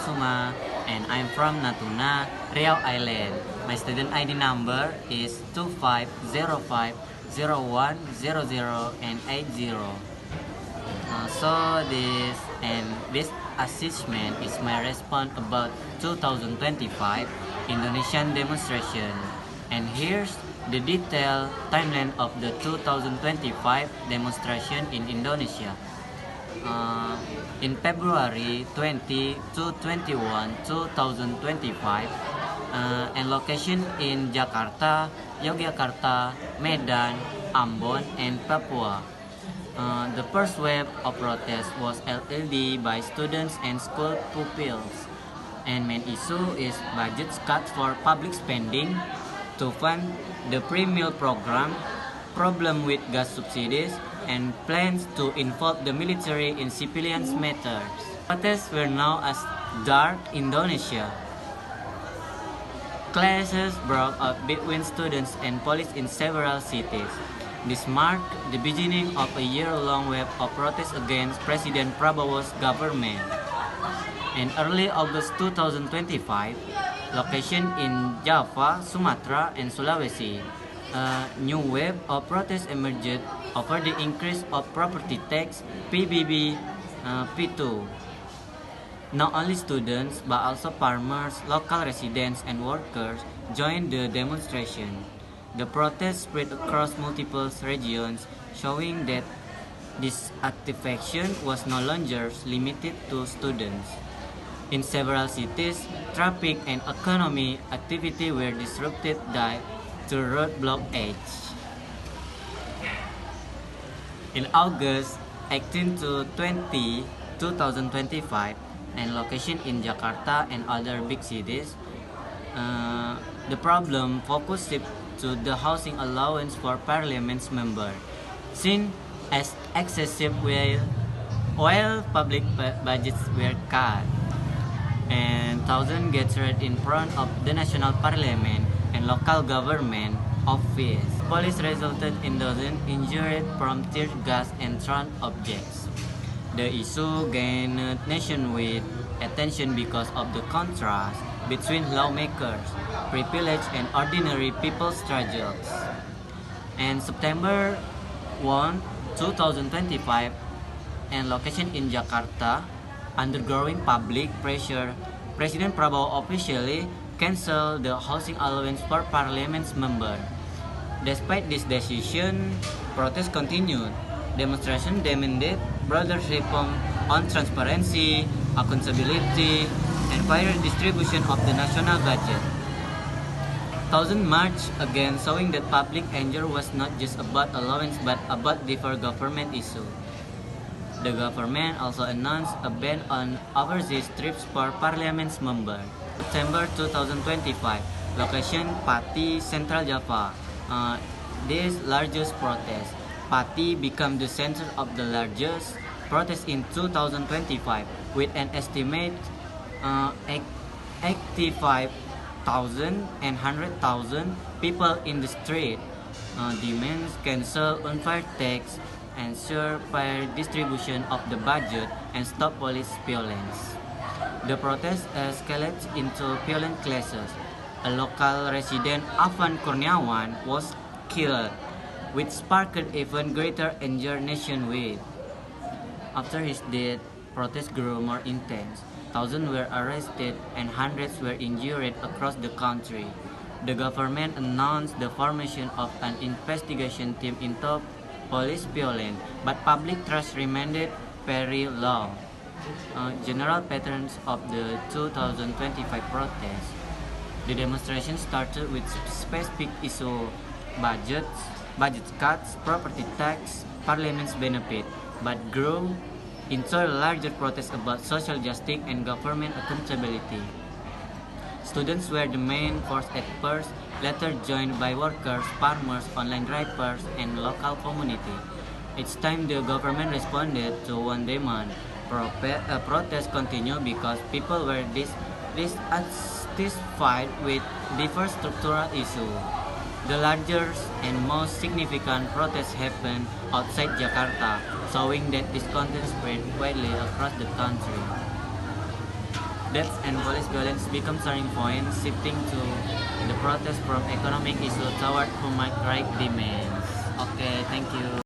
Kusuma and I'm from Natuna, Riau Island. My student ID number is 25050100 and 80. This assessment is my response about 2025 Indonesian demonstration. And here's the detailed timeline of the 2025 demonstration in Indonesia. In February 20 to 21, 2025, and location in Jakarta, Yogyakarta, Medan, Ambon, and Papua. The first wave of protest was led by students and school pupils, and main issue is budget cuts for public spending to fund the pre-meal program, problem with gas subsidies, and plans to involve the military in civilian matters. Protests were known as Dark Indonesia. Clashes broke out between students and police in several cities. This marked the beginning of a year-long wave of protests against President Prabowo's government. In early August 2025, location in Java, Sumatra, and Sulawesi, a new wave of protests emerged over the increase of property tax PBB P2. Not only students but also farmers, local residents, and workers joined the demonstration. The protests spread across multiple regions, showing that this activation was no longer limited to students. In several cities, traffic and economic activity were disrupted due to road blockage. In August 18 to 20, 2025, and location in Jakarta and other big cities, the problem focused to the housing allowance for parliament members, seen as excessive while public budgets were cut, and thousands gathered in front of the national parliament and local government office. Police resulted in dozens injured from tear gas and thrown objects. The issue gained nationwide attention because of the contrast between lawmakers, privileged, and ordinary people's struggles. And September 1, 2025, and location in Jakarta, under growing public pressure, President Prabowo officially canceled the housing allowance for parliament members. Despite this decision, protests continued. Demonstrations demanded broader reform on transparency, accountability, and fair distribution of the national budget. Thousands marched again, showing that public anger was not just about allowance but about different government issues. The government also announced a ban on overseas trips for parliament members. September 2025, location Pati, Central Java. This largest protest. Pati became the center of the largest protest in 2025, with an estimated 85,000 and 100,000 people in the street. Demands cancel unfair tax, ensure fair distribution of the budget, and stop police violence. The protest escalated into violent clashes. A local resident, Afan Kurniawan, was killed, which sparked even greater anger nationwide. After his death, protests grew more intense. Thousands were arrested and hundreds were injured across the country. The government announced the formation of an investigation team into police violence, but public trust remained very low. General patterns of the 2025 protests. The demonstration started with specific issues: budget cuts, property tax, parliament's benefit, but grew into a larger protest about social justice and government accountability. Students were the main force at first, later joined by workers, farmers, online drivers, and local community. Each time the government responded to one demand, protests continued because people were dissatisfied with diverse structural issues. The largest and most significant protests happened outside Jakarta, showing that discontent spread widely across the country. deaths and police violence become turning points, shifting to the protest from economic issue toward human rights demands. Okay, thank you.